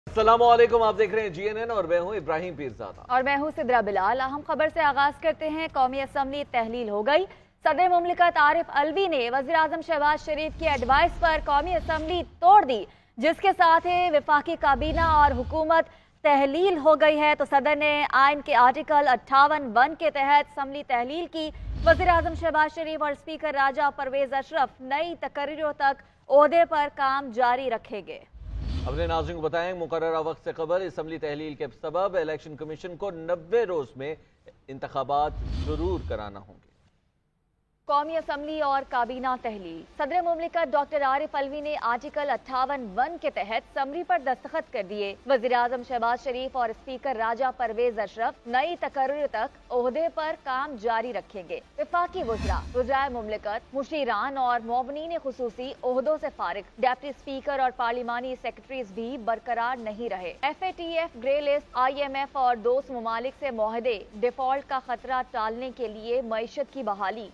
السلام علیکم، آپ دیکھ رہے ہیں جی این این اور میں ہوں ابراہیم پیرزادہ اور میں ہوں سدرا بلال۔ اہم خبر سے آغاز کرتے ہیں۔ قومی اسمبلی تحلیل ہو گئی۔ صدر مملکت عارف الوی نے وزیر اعظم شہباز شریف کی ایڈوائس پر قومی اسمبلی توڑ دی، جس کے ساتھ ہی وفاقی کابینہ اور حکومت تحلیل ہو گئی ہے۔ تو صدر نے آئین کے آرٹیکل 58(1) کے تحت اسمبلی تحلیل کی۔ وزیر اعظم شہباز شریف اور اسپیکر راجہ پرویز اشرف نئی تقرریوں تک عہدے پر کام جاری رکھیں گے۔ اپنے ناظرین کو بتائیں، مقررہ وقت سے قبل اسمبلی تحلیل کے سبب الیکشن کمیشن کو 90 روز میں انتخابات ضرور کرانا ہوں گے۔ قومی اسمبلی اور کابینہ تحلیل۔ صدر مملکت ڈاکٹر عارف الوی نے آرٹیکل 58(1) کے تحت سمری پر دستخط کر دیے۔ وزیر اعظم شہباز شریف اور اسپیکر راجہ پرویز اشرف نئی تقرر تک عہدے پر کام جاری رکھیں گے۔ وفاقی وزرائے مملکت، مشیران اور معاونین خصوصی عہدوں سے فارغ۔ ڈپٹی اسپیکر اور پارلیمانی سیکرٹریز بھی برقرار نہیں رہے۔ FATF گرے لسٹ، IMF اور دوست ممالک سے معاہدے، ڈیفالٹ کا خطرہ ٹالنے کے لیے معیشت کی بحالی۔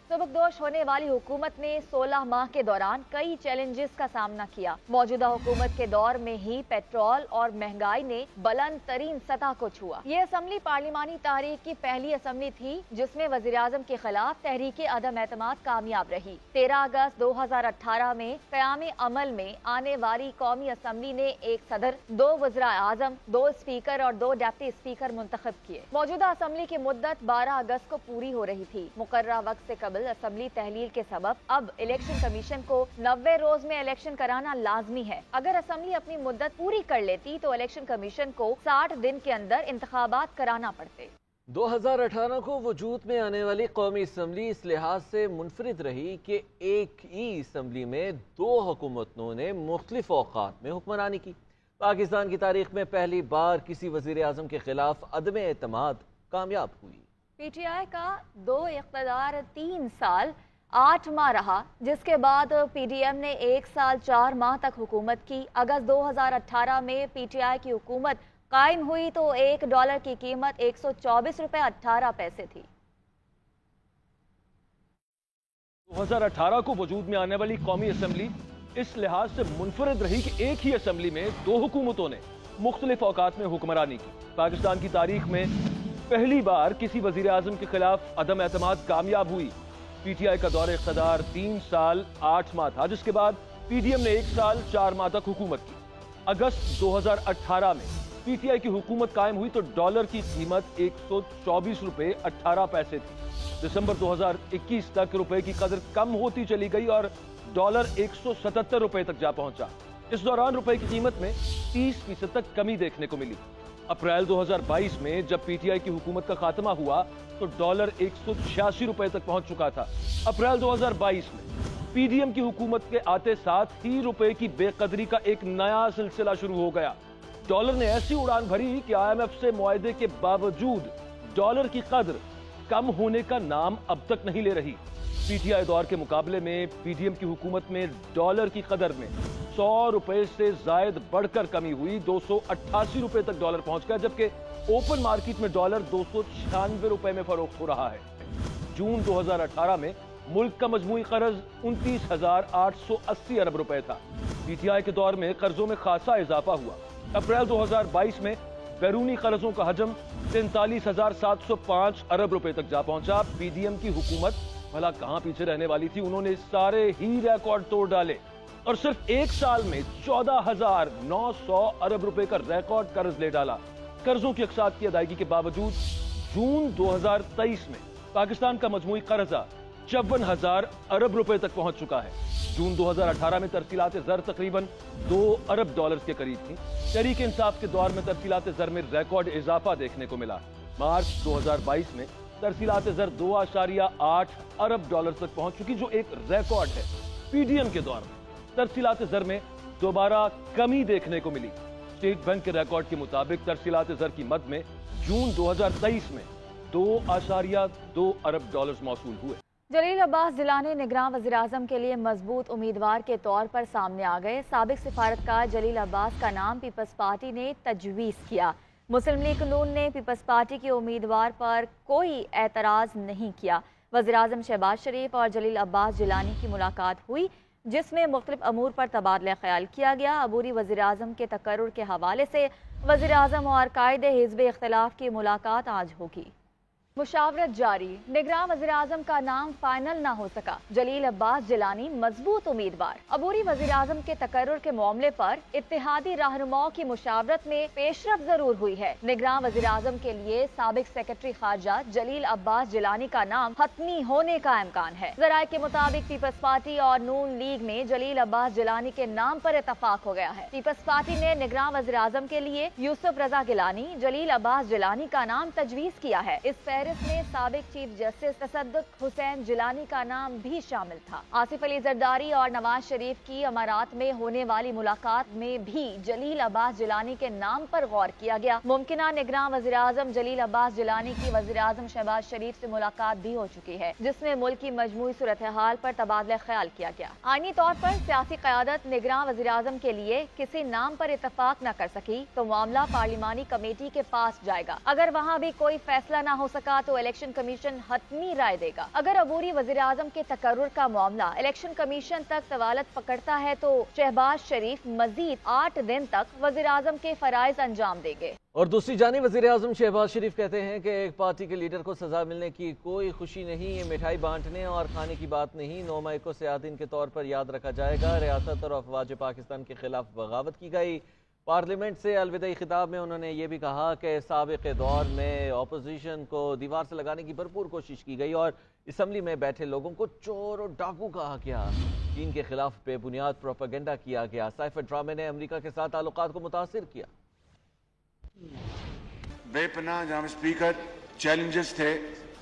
ہونے والی حکومت نے 16 ماہ کے دوران کئی چیلنجز کا سامنا کیا۔ موجودہ حکومت کے دور میں ہی پیٹرول اور مہنگائی نے بلند ترین سطح کو چھوا۔ یہ اسمبلی پارلیمانی تاریخ کی پہلی اسمبلی تھی جس میں وزیر اعظم کے خلاف تحریک عدم اعتماد کامیاب رہی۔ 13 اگست 2018 میں قیام عمل میں آنے والی قومی اسمبلی نے ایک صدر، 2 وزراء اعظم، 2 اسپیکر اور 2 ڈپٹی اسپیکر منتخب کیے۔ موجودہ اسمبلی کی مدت 12 اگست کو پوری ہو رہی تھی۔ مقررہ وقت سے قبل اسمبلی تحلیل کے سبب اب الیکشن کمیشن کو 90 روز میں الیکشن کرانا لازمی ہے۔ اگر اسمبلی اپنی مدت پوری کر لیتی تو الیکشن کمیشن کو 60 دن کے اندر انتخابات کرانا پڑتے۔ 2018 کو وجود میں آنے والی قومی اسمبلی اس لحاظ سے منفرد رہی کہ ایک ہی اسمبلی میں 2 حکومتوں نے مختلف اوقات میں حکمرانی کی۔ پاکستان کی تاریخ میں پہلی بار کسی وزیر اعظم کے خلاف عدم اعتماد کامیاب ہوئی۔ PTI کا 2 اقتدار 3 سال 8 ماہ رہا، جس کے بعد PDM نے 1 سال 4 ماہ تک حکومت کی۔ اگست 2018 میں PTI کی حکومت قائم ہوئی تو $1 کی قیمت 124 روپے 18 پیسے تھی۔ 2018 کو وجود میں آنے والی قومی اسمبلی اس لحاظ سے منفرد رہی کہ ایک ہی اسمبلی میں 2 حکومتوں نے مختلف اوقات میں حکمرانی کی۔ پاکستان کی تاریخ میں پہلی بار کسی وزیر اعظم کے خلاف عدم اعتماد کامیاب ہوئی۔ PTI کا دور اقتدار 3 سال 8 ماہ تھا، جس کے بعد PDM نے 1 سال 4 ماہ تک حکومت کی۔ اگست 2018 میں PTI کی حکومت قائم ہوئی تو ڈالر کی قیمت 124 روپے 18 پیسے تھی۔ دسمبر 2021 تک روپے کی قدر کم ہوتی چلی گئی اور ڈالر 177 روپے تک جا پہنچا۔ اس دوران روپے کی قیمت میں 30% تک کمی دیکھنے کو ملی۔ اپریل 2022 میں جب PTI کی حکومت کا خاتمہ ہوا تو ڈالر 186 روپے تک پہنچ چکا تھا۔ اپریل 2022 میں PDM کی حکومت کے آتے ساتھ ہی روپے کی بے قدری کا ایک نیا سلسلہ شروع ہو گیا۔ ڈالر نے ایسی اڑان بھری کہ IMF سے معاہدے کے باوجود ڈالر کی قدر کم ہونے کا نام اب تک نہیں لے رہی۔ PTI دور کے مقابلے میں PDM کی حکومت میں ڈالر کی قدر میں 100 روپے سے زائد بڑھ کر کمی ہوئی، 288 روپے تک ڈالر پہنچ گیا، جبکہ اوپن مارکیٹ میں ڈالر 296 روپے میں فروخت ہو رہا ہے۔ جون 2018 میں ملک کا مجموعی قرض 29,880 ارب روپے تھا۔ PTI کے دور میں قرضوں میں خاصا اضافہ ہوا۔ اپریل 2022 میں بیرونی قرضوں کا حجم 43,705 ارب روپے تک جا پہنچا۔ PDM کی حکومت بھلا کہاں پیچھے رہنے والی تھی، انہوں نے سارے ہی ریکارڈ توڑ ڈالے اور صرف 1 سال میں 14,900 ارب روپے کا ریکارڈ قرض لے ڈالا۔ قرضوں کی اقساط کی ادائیگی کے باوجود جون 2023 میں پاکستان کا مجموعی قرضہ 54,000 ارب روپے تک پہنچ چکا ہے۔ جون 2018 میں ترسیلات زر تقریباً 2 ارب ڈالر کے قریب تھیں۔ تحریک انصاف کے دور میں ترسیلات زر میں ریکارڈ اضافہ دیکھنے کو ملا۔ مارچ 2022 میں ترسیلات زر 2.8 ارب ڈالر تک پہنچ چکی، جو ایک ریکارڈ ہے۔ PDM کے دور میں ترسیلات زر میں دوبارہ کمی دیکھنے کو ملی۔ اسٹیٹ بینک کے ریکارڈ کے مطابق ترسیلات زر کی مد میں جون 2023 میں 2.2 ارب ڈالرز موصول ہوئے۔ جلیل عباس جیلانی نگراں وزیر اعظم کے لیے مضبوط امیدوار کے طور پر سامنے آ گئے۔ سابق سفارتکار جلیل عباس کا نام پیپلز پارٹی نے تجویز کیا۔ مسلم لیگ نون نے پیپلز پارٹی کے امیدوار پر کوئی اعتراض نہیں کیا۔ وزیر اعظم شہباز شریف اور جلیل عباس جیلانی کی ملاقات ہوئی۔ जिसमें मुख्तलिफ अमूर पर तबादला ख्याल किया गया। अबूरी वज़ीर-ए-आज़म के तकर्रुर के हवाले से वज़ीर-ए-आज़म और कायदे हिज़्ब इख्तिलाफ की मुलाकात आज होगी। मुशावरत जारी, निगरान वज़ीर-ए-आज़म का नाम फाइनल ना हो सका, जलील अब्बास जिलानी मजबूत उम्मीदवार। अबूरी वज़ीर-ए-आज़म के तकर्रुर के मामले पर इत्तेहादी रहनुमाओं की मुशावरत में पेशरफ जरूर हुई है। निगरान वज़ीर-ए-आज़म के लिए साबिक सेक्रेटरी खारजा जलील अब्बास जिलानी का नाम हतमी होने का इम्कान है। ज़राए के मुताबिक पीपल्स पार्टी और नून लीग में जलील अब्बास जिलानी के नाम पर इत्तफाक हो गया है। पीपल्स पार्टी ने निगरान वज़ीर-ए-आज़म के लिए यूसुफ रजा गिलानी, जलील अब्बास जिलानी का नाम तजवीज़ किया है। इस फहरिस्त में साबिक चीफ जस्टिस तसद्दुक हुसैन जिलानी का नाम भी शामिल था। आसिफ अली जरदारी और नवाज शरीफ की अमारात में होने वाली मुलाकात में भी जलील अब्बास जिलानी के नाम पर गौर किया गया। मुमकिन निगरान वज़ीर-ए-आज़म जलील अब्बास जिलानी की वज़ीर-ए-आज़म शहबाज शरीफ से मुलाकात भी हो चुकी है, जिसमें मुल्क की मजमूई सूरत हाल पर तबादला ख्याल किया गया। आईनी तौर पर सियासी क़यादत निगरान वज़ीर-ए-आज़म के लिए किसी नाम पर इत्तफाक न कर सकी तो मामला पार्लिमानी कमेटी के पास जाएगा। अगर वहाँ भी कोई फैसला न हो सका तो इलेक्शन कमीशन हतमी राय देगा। अगर अबूरी वज़ीर-ए-आज़म के तकर्रुर का मामला इलेक्शन कमीशन तक तवालत पकड़ता है तो शहबाज शरीफ मजीद 8 दिन तक वज़ीर-ए-आज़म के फराइज अंजाम देंगे। और दूसरी जानिब वज़ीर-ए-आज़म शहबाज शरीफ कहते हैं कि एक पार्टी के लीडर को सजा मिलने की कोई खुशी नहीं, ये मिठाई बांटने और खाने की बात नहीं। 9 मई को सियादीन के तौर पर याद रखा जाएगा। रियासत और अफवाज पाकिस्तान के खिलाफ बगावत की गई। पार्लियामेंट से अलविदाई खिताब में उन्होंने ये भी कहा कि साबिक़ दौर में अपोजिशन को दीवार से लगाने की भरपूर कोशिश की गई और असम्बली में बैठे लोगों को चोर और डाकू कहा गया। चीन के खिलाफ बेबुनियाद प्रोपेगेंडा किया गया। साइफर ड्रामे ने अमेरिका के साथ ताल्लुकात को मुतासिर किया। बेपनाह जनाब स्पीकर चैलेंजेस थे,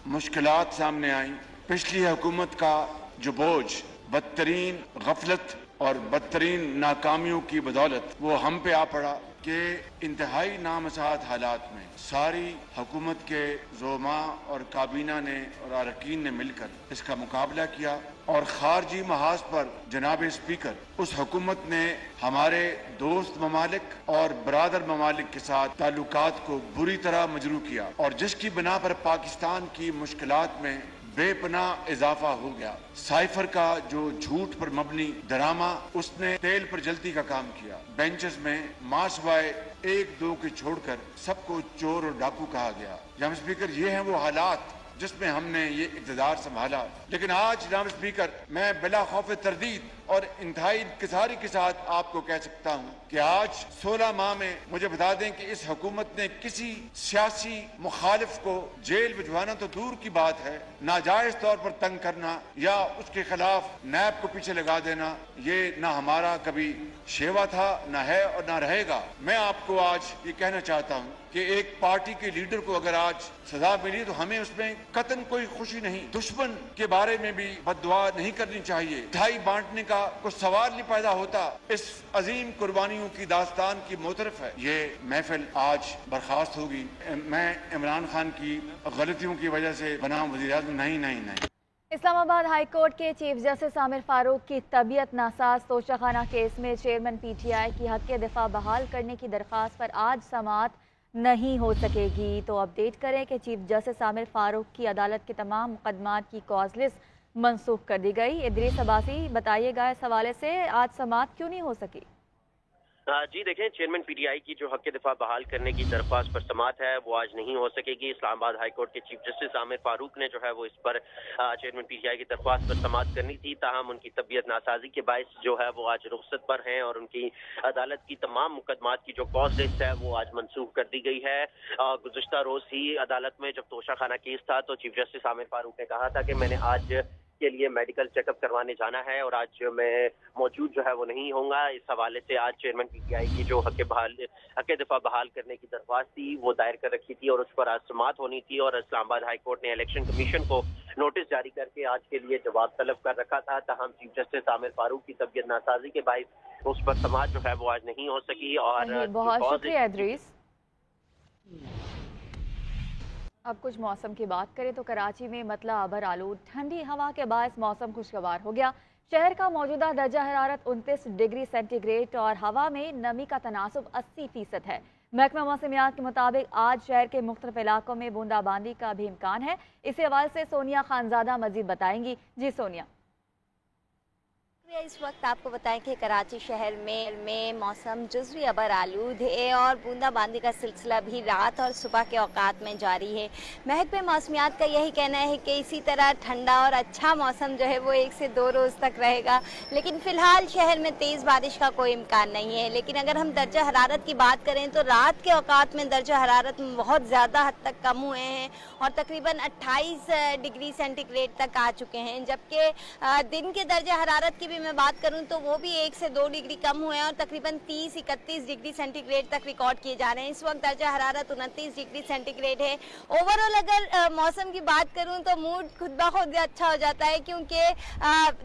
मुश्किलात सामने आई। पिछली हुकूमत का जो बोझ बदतरीन गफलत और बदतरीन नाकामियों की बदौलत वो हम पे आ पड़ा कि इंतहाई नामसात हालात में सारी हुकूमत के ज़ोमा और काबीना ने और अरकान ने मिलकर इसका मुकाबला किया। और खारजी महाज पर जनाब स्पीकर उस हुकूमत ने हमारे दोस्त ममालिक और बरादर ममालिक के साथ ताल्लुकात को बुरी तरह मजरू किया और जिसकी बिना पर पाकिस्तान की मुश्किलात में बेपनाह इजाफा हो गया। साइफर का जो झूठ पर मबनी ड्रामा उसने तेल पर जलती का काम किया। बेंचेस में मासवाए 1-2 के छोड़कर सबको चोर और डाकू कहा गया। जनाब स्पीकर ये हैं वो हालात जिसमें हमने ये इक़्तिदार संभाला। लेकिन आज जनाब स्पीकर मैं बिला खौफ तरदीद और इंतहाई इंकिसारी के साथ आपको कह सकता हूँ कि आज 16 माह में मुझे बता दें कि इस हुकूमत ने किसी सियासी मुखालिफ को जेल भिजवाना तो दूर की बात है, नाजायज तौर पर तंग करना या उसके खिलाफ नैब को पीछे लगा देना, ये ना हमारा कभी शेवा था, ना है और ना रहेगा। मैं आपको आज ये कहना चाहता हूँ कि एक पार्टी के लीडर को अगर आज सजा मिली तो हमें उसमें कतन कोई खुशी नहीं। दुश्मन के बारे में भी बद्दुआ नहीं करनी चाहिए। मिठाई बांटने का कोई सवाल नहीं पैदा होता। इस अजीम कुर्बानियों की दास्तान की मोतरफ है। ये महफिल आज बर्खास्त होगी। मैं इमरान खान की गलतियों की वजह से बना वज़ीर-ए-आज़म नहीं। इस्लामाबाद हाई कोर्ट के चीफ जस्टिस आमिर फारूक की तबीयत नासाज तोशाखाना केस में चेयरमैन पीटीआई की हक दिफा बहाल करने की दरख्वास्त पर आज समाअत नहीं हो सकेगी। तो अपडेट करें कि चीफ जस्टिस आमिर फारूक की अदालत के तमाम मुकदमात की कॉज लिस्ट मनसूख कर दी गई। इदरीस अब्बासी बताइएगा इस हवाले से आज समाअत क्यों नहीं हो सकी? जी देखें, चेयरमैन पीटीआई की जो हक दिफा बहाल करने की दरख्वास्त पर समाअत है वो आज नहीं हो सकेगी। इस्लामाबाद हाई कोर्ट के चीफ जस्टिस आमिर फारूक ने जो है वो इस पर चेयरमैन पीटीआई की दरख्वास्त पर समाअत करनी थी, ताहम उनकी तबीयत नासाजी के बायस जो है वो आज रुखसत पर हैं और उनकी अदालत की तमाम मुकदमात की जो कॉज लिस्ट है वो आज मनसूख कर दी गई है। गुज़िश्ता रोज ही अदालत में जब तोशाखाना केस था तो चीफ जस्टिस आमिर फारूक ने कहा था कि मैंने आज के लिए मेडिकल चेकअप करवाने जाना है और आज मैं मौजूद जो है वो नहीं होऊंगा। इस हवाले से आज चेयरमैन पीटीआई की जो हक दिफा बहाल करने की दरख्वास्त थी वो दायर कर रखी थी और उस पर आज समाअत होनी थी और इस्लामाबाद हाई कोर्ट ने इलेक्शन कमीशन को नोटिस जारी करके आज के लिए जवाब तलब कर रखा था। ताहम चीफ जस्टिस आमिर फारूक की तबीयत नासाजी के बायस उस पर समाअत जो है वो आज नहीं हो सकी। और बहुत शुक्रिया इदरीस। अब कुछ मौसम की बात करें तो कराची में मतला अबर आलूद ठंडी हवा के बायस मौसम खुशगवार हो गया। शहर का मौजूदा दर्जा हरारत 29 डिग्री सेंटीग्रेड और हवा में नमी का तनासुब 80% है। महकमा मौसमियात के मुताबिक आज शहर के मुख्तलिफ इलाकों में बूंदाबांदी का भी इम्कान है। इसी हवाले से सोनिया खानजादा मजीद बताएंगी। जी सोनिया। इस वक्त आपको बताएं कि कराची शहर में मौसम जुज़वी अबर आलूद है और बूंदाबांदी का सिलसिला भी रात और सुबह के औकात में जारी है। महकमे मौसमियात का यही कहना है कि इसी तरह ठंडा और अच्छा मौसम जो है वो 1 से 2 रोज़ तक रहेगा, लेकिन फ़िलहाल शहर में तेज़ बारिश का कोई इम्कान नहीं है। लेकिन अगर हम दर्जा हरारत की बात करें तो रात के औकात में दर्जा हरारत बहुत ज़्यादा हद तक कम हुए हैं और तकरीबन 28 डिग्री सेंटीग्रेड तक आ चुके हैं, जबकि दिन के दर्जा हरारत की भी मैं बात करूं तो वो भी 1 से 2 डिग्री कम हुए हैं और तकरीबन 30-31 डिग्री सेंटीग्रेड तक रिकॉर्ड किए जा रहे हैं। इस वक्त दर्जा हरारत 29 डिग्री सेंटीग्रेड है। ओवरऑल अगर मौसम की बात करूं तो मूड खुद ब खुद अच्छा हो जाता है, क्योंकि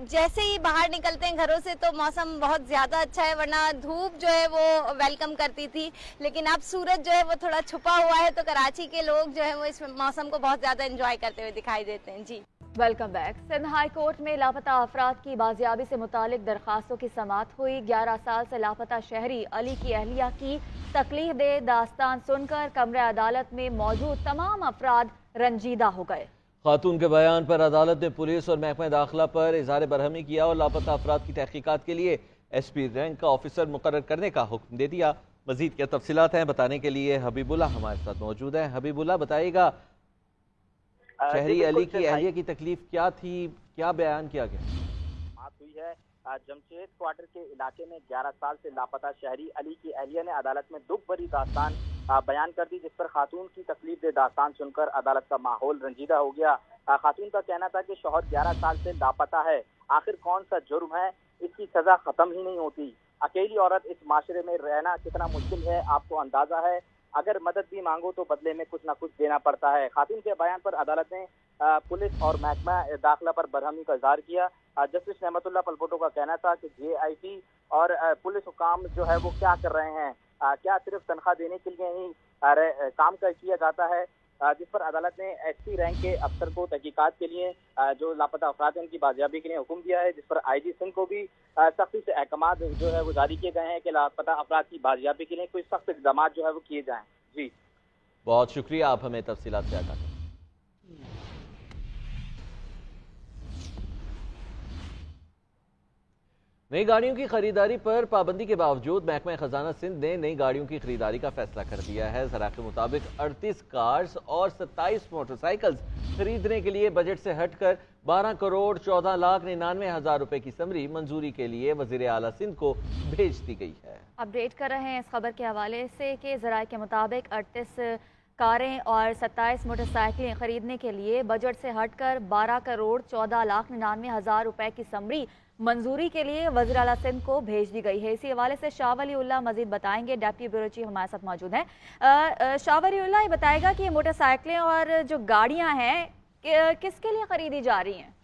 जैसे ही बाहर निकलते हैं घरों से तो मौसम बहुत ज़्यादा अच्छा है, वरना धूप जो है वो वेलकम करती थी, लेकिन अब सूरज जो है वो थोड़ा छुपा हुआ है, तो कराची के लोग जो है वो इस मौसम को बहुत ज़्यादा इंजॉय करते हुए दिखाई देते हैं। जी welcome back. Sindh high court में लापता अफराद की बाजियाबी से मुतालिक दरखास्तों की समाअत हुई। 11 साल से लापता शहरी अली की अहलिया की तकलीफ दे दास्तान सुनकर कमरे अदालत में मौजूद तमाम अफराद रंजीदा हो गए। खातून के बयान पर अदालत ने पुलिस और महकमा दाखिला पर इजहार बरहमी किया और लापता अफराद की तहकीकात के लिए SP रैंक का ऑफिसर मुकर्रर करने का हुक्म दे दिया। मजीद क्या तफसीलात हैं बताने के लिए हबीबुल्ला हमारे साथ मौजूद हैं। हबीबुल्ला, बताइएगा शहरी अली की अहलिया की तकलीफ क्या थी, क्या बयान किया गया? बात हुई है जमशेद क्वार्टर के इलाके में 11 साल से लापता शहरी अली की अहलिया ने अदालत में दुख भरी दास्तान बयान कर दी, जिस पर खातून की तकलीफ दे दास्तान सुनकर अदालत का माहौल रंजीदा हो गया। खातून का कहना था कि शौहर 11 साल से लापता है, आखिर कौन सा जुर्म है, इसकी सजा खत्म ही नहीं होती। अकेली औरत इस माशरे में रहना कितना मुश्किल है आपको अंदाजा है, अगर मदद भी मांगो तो बदले में कुछ ना कुछ देना पड़ता है। खातून के बयान पर अदालत ने पुलिस और महकमा दाखिला पर बरहमी का इजहार किया। जस्टिस नेमतुल्लाह पलपोटो का कहना था कि JIT और पुलिस हुकाम जो है वो क्या कर रहे हैं, क्या सिर्फ तनख्वाह देने के लिए ही काम किया जाता है, जिस पर अदालत ने SP रैंक के अफसर को तहकीकात के लिए जो लापता अफराद हैं उनकी बाजियाबी के लिए हुक्म दिया है, जिस पर IG सिंध को भी सख्ती से अहकाम जो है वो जारी किए गए हैं कि लापता अफराद की बाजियाबी के लिए कोई सख्त इक़दाम जो है वो किए जाएं। जी बहुत शुक्रिया, आप हमें तफसीलात से आगाह करें। नई गाड़ियों की खरीदारी पर पाबंदी के बावजूद महकमा खजाना सिंध ने नई गाड़ियों की खरीदारी का फैसला कर दिया है। ज़रा के मुताबिक 38 कार्स और 27 मोटरसाइकिल्स खरीदने के लिए बजट से हटकर 12,14,99,000 रुपए की समरी मंजूरी के लिए वजीर आला सिंध को भेज दी गई है। अपडेट कर रहे हैं इस खबर के हवाले से कि ज़राए के मुताबिक 38 कारें और 27 मोटरसाइकिलें खरीदने के लिए बजट से हटकर 12,14,99,000 रुपए की समरी मंजूरी के लिए वज़ीर आला सिंध को भेज दी गई है। इसी हवाले से शाह वली उल्लाह मजीद बताएंगे, डेप्टी ब्यूरो चीफ हमारे साथ मौजूद हैं। शाह वली उल्लाह, ये बताएगा कि मोटरसाइकिलें और जो गाड़ियां हैं किसके लिए खरीदी जा रही हैं?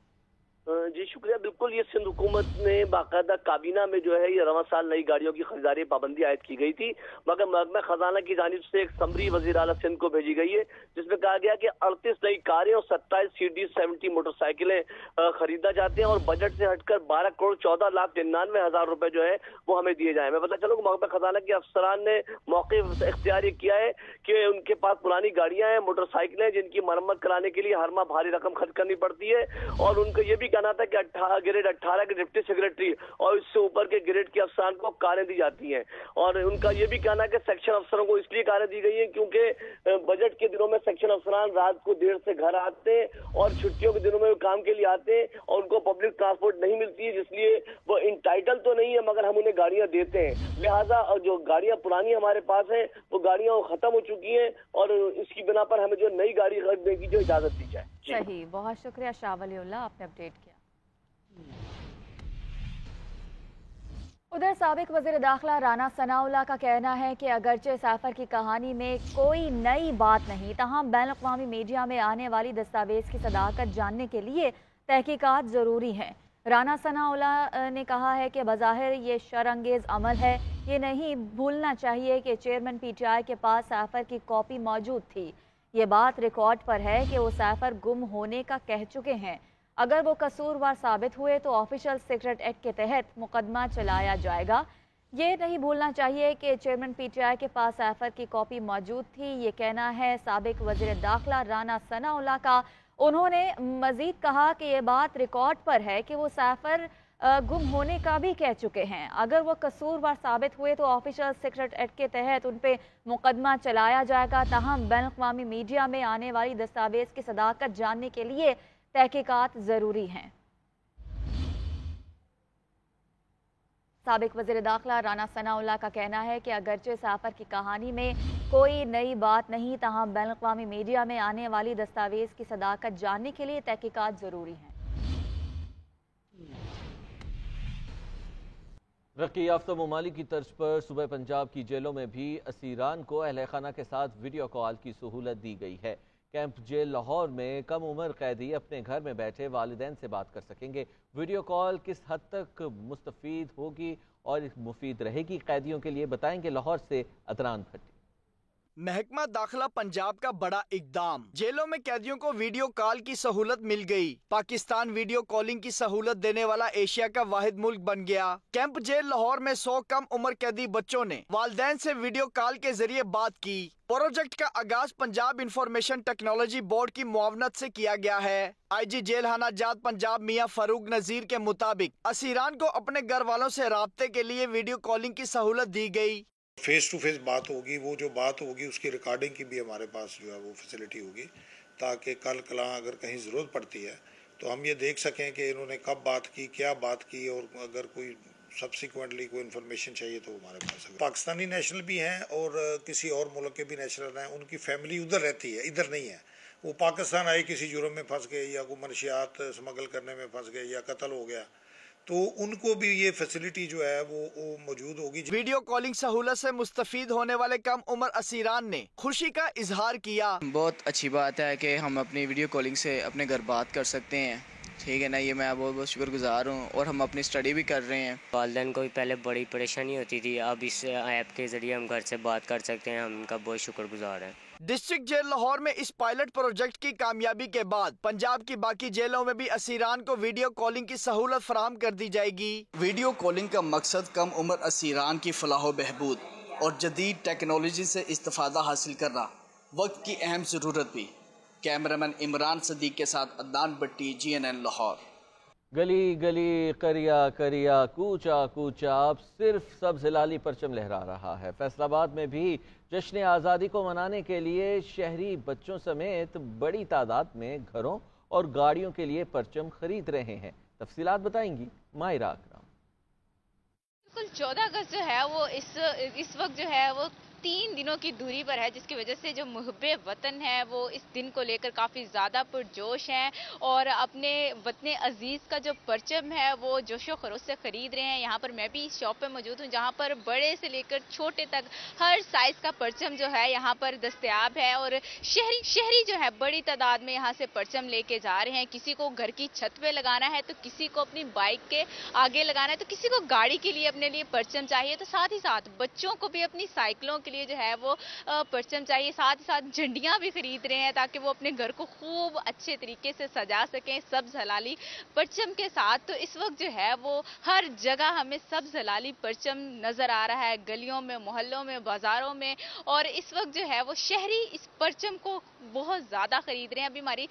जी शुक्रिया। बिल्कुल, ये सिंध हुकूमत ने बाकायदा काबीना में जो है ये रवां साल नई गाड़ियों की खरीदारी पाबंदी आयद की गई थी, मगर महकमा खजाना की जानिब से एक समरी वज़ीर आला सिंध को भेजी गई है, जिसमें कहा गया कि 38 नई कारें और 27 CD70 मोटरसाइकिलें खरीदा जाते हैं और बजट से हटकर 12,14,99,000 रुपए जो है वो हमें दिए जाए। मैं बता चलूँ महकमा खजाना के अफसरान ने मौके इख्तियार किया है कि उनके पास पुरानी गाड़ियां हैं, मोटरसाइकिलें जिनकी मरम्मत कराने के लिए हर माह भारी रकम खर्च करनी पड़ती है, और उनको ये भी कहना था कि ग्रेड 18 के डिप्टी सेक्रेटरी और इससे ऊपर के ग्रेड के अफसरान को कारें दी जाती हैं, और उनका ये भी कहना है कि सेक्शन अफसरों को इसलिए कारें दी गई हैं क्योंकि बजट के दिनों में सेक्शन अफसरान रात को देर से घर आते हैं और छुट्टियों के दिनों में काम के लिए आते हैं और उनको पब्लिक ट्रांसपोर्ट नहीं मिलती है, इसलिए वो इंटाइटल तो नहीं है मगर हम उन्हें गाड़ियां देते हैं। लिहाजा जो गाड़ियां पुरानी हमारे पास हैं वो गाड़ियां खत्म हो चुकी हैं और इसकी बिना पर हमें जो नई गाड़ी खरीदने की जो इजाजत दी जाए। सही, बहुत शुक्रिया शाह वली उल्लाह, आपने अपडेट किया। उधर साबिक वज़ीर दाखिला राना सनाउल्लाह का कहना है कि अगरचे सैफर की कहानी में कोई नई बात नहीं, तमाम बैन अक़वामी मीडिया में आने वाली दस्तावेज़ की सदाकत जानने के लिए तहकीकात ज़रूरी हैं। राना सनाउल्लाह ने कहा है कि बज़ाहिर ये शर्अंगेज़ अमल है, ये नहीं भूलना चाहिए कि चेयरमैन PTI के पास सैफर की कॉपी मौजूद थी। ये बात रिकॉर्ड पर है कि वो सैफर गुम होने का कह चुके हैं। अगर वो कसूरवार साबित हुए तो ऑफिशियल सीक्रेट एक्ट के तहत मुकदमा चलाया जाएगा। ये नहीं भूलना चाहिए कि चेयरमैन PTI के पास सैफर की कॉपी मौजूद थी। ये कहना है साबिक वज़ीर दाखिला राना सनाउल्लाह का। उन्होंने मजीद कहा कि ये बात रिकॉर्ड पर है कि वो सैफर गुम होने का भी कह चुके हैं। अगर वो कसूरवार साबित हुए तो ऑफिशियल सीक्रेट एक्ट के तहत उन पे मुकदमा चलाया जाएगा। ताहम बैनुल-अक़वामी मीडिया में आने वाली दस्तावेज की सदाकत जानने के लिए तहकीकात ज़रूरी हैं। साबिक वज़ीर दाखिला राना सनाउल्लाह का कहना है कि अगरचे साफर की कहानी में कोई नई बात नहीं, ताहम बैनुल-अक़वामी मीडिया में आने वाली दस्तावेज की सदाकत जानने के लिए तहकीकात ज़रूरी हैं। तरक्की याफ्ता ममालिक की तर्ज पर सूबे पंजाब की जेलों में भी असीरान को अहले खाना के साथ वीडियो कॉल की सहूलत दी गई है। कैंप जेल लाहौर में कम उम्र कैदी अपने घर में बैठे वालिदैन से बात कर सकेंगे। वीडियो कॉल किस हद तक मुस्तफीद होगी और मुफीद रहेगी कैदियों के लिए, बताएंगे लाहौर से अदनान भट्टी। महकमा दाखिला पंजाब का बड़ा इकदाम, जेलों में कैदियों को वीडियो कॉल की सहूलत मिल गई। पाकिस्तान वीडियो कॉलिंग की सहूलत देने वाला एशिया का वाहिद मुल्क बन गया। कैंप जेल लाहौर में 100 कम उम्र कैदी बच्चों ने वालिदैन से वीडियो कॉल के जरिए बात की। प्रोजेक्ट का आगाज पंजाब इंफॉर्मेशन टेक्नोलॉजी बोर्ड की मुआवनत से किया गया है। IG जेल हानाजात पंजाब मियां फारूक नजीर के मुताबिक असीरान को अपने घर वालों से राब्ते के लिए वीडियो कॉलिंग की सहूलत दी गई। फेस टू फेस बात होगी, वो जो बात होगी उसकी रिकॉर्डिंग की भी हमारे पास जो है वो फैसिलिटी होगी, ताकि कल कला अगर कहीं ज़रूरत पड़ती है तो हम ये देख सकें कि इन्होंने कब बात की, क्या बात की, और अगर कोई सब्सिक्वेंटली कोई इन्फॉर्मेशन चाहिए तो हमारे पास है। पाकिस्तानी नेशनल भी हैं और किसी और मुल्क के भी नेशनल हैं, उनकी फैमिली उधर रहती है, इधर नहीं है। वो पाकिस्तान आए, किसी जुर्म में फंस गए या कोई मनशियात स्मगल करने में फंस गए या कत्ल हो गया, तो उनको भी ये फैसिलिटी जो है वो मौजूद होगी। वीडियो कॉलिंग सहूलत से मुस्तफीद होने वाले कम उम्र असीरान ने खुशी का इजहार किया। बहुत अच्छी बात है कि हम अपनी वीडियो कॉलिंग से अपने घर बात कर सकते हैं, ठीक है ना। ये मैं बहुत बहुत शुक्रगुजार हूँ और हम अपनी स्टडी भी कर रहे हैं। वालिदैन को भी पहले बड़ी परेशानी होती थी, अब इस ऐप के जरिए हम घर से बात कर सकते हैं, हम उनका बहुत शुक्रगुजार हैं। डिस्ट्रिक्ट जेल लाहौर में इस पायलट प्रोजेक्ट की कामयाबी के बाद पंजाब की बाकी जेलों में भी असीरान को वीडियो कॉलिंग की सहूलत फराहम कर दी जाएगी। वीडियो कॉलिंग का मकसद कम उम्र असीरान की फलाह व बहबूद और जदीद टेक्नोलॉजी से इस्तिफादा हासिल करना वक्त की अहम ज़रूरत भी। कैमरामैन इमरान सदीक के साथ अदनान भट्टी, GNN लाहौर। गली गली करिया करिया कूचा कूचा अब सिर्फ सब्ज़ लाली परचम लहरा रहा है। फैसलाबाद में भी जश्न आज़ादी को मनाने के लिए शहरी बच्चों समेत बड़ी तादाद में घरों और गाड़ियों के लिए परचम खरीद रहे हैं। तफसीलात बताएंगी माहिरा अकरम। बिल्कुल 14 अगस्त जो है वो इस वक्त जो है वो 3 दिनों की दूरी पर है, जिसकी वजह से जो मुहब्बे वतन है वो इस दिन को लेकर काफ़ी ज़्यादा पुरजोश हैं और अपने वतन अजीज़ का जो परचम है वो जोशो खरोश से ख़रीद रहे हैं। यहाँ पर मैं भी इस शॉप पे मौजूद हूँ जहाँ पर बड़े से लेकर छोटे तक हर साइज़ का परचम जो है यहाँ पर दस्तयाब है और शहरी जो है बड़ी तादाद में यहाँ से परचम लेके जा रहे हैं। किसी को घर की छत पे लगाना है तो किसी को अपनी बाइक के आगे लगाना है तो किसी को गाड़ी के लिए अपने लिए परचम चाहिए, तो साथ ही साथ बच्चों को भी अपनी साइकिलों के लिए जो है वो परचम चाहिए। साथ ही साथ झंडियां भी खरीद रहे हैं ताकि वो अपने घर को खूब अच्छे तरीके से सजा सकें सब्ज हलाली परचम के साथ। तो इस वक्त जो है वो हर जगह हमें सब्ज हलाली परचम नजर आ रहा है, गलियों में, मोहल्लों में, बाजारों में, और इस वक्त जो है वो शहरी इस परचम को बहुत ज्यादा खरीद रहे हैं। अभी हमारी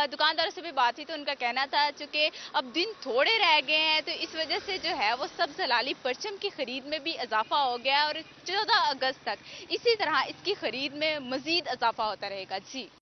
दुकानदारों से भी बात हुई तो उनका कहना था चूंकि अब दिन थोड़े रह गए हैं तो इस वजह से जो है वो सब्ज हलाली परचम की खरीद में भी इजाफा हो गया और 14 अगस्त तक इसी तरह इसकी खरीद में मजीद इजाफा होता रहेगा। जी।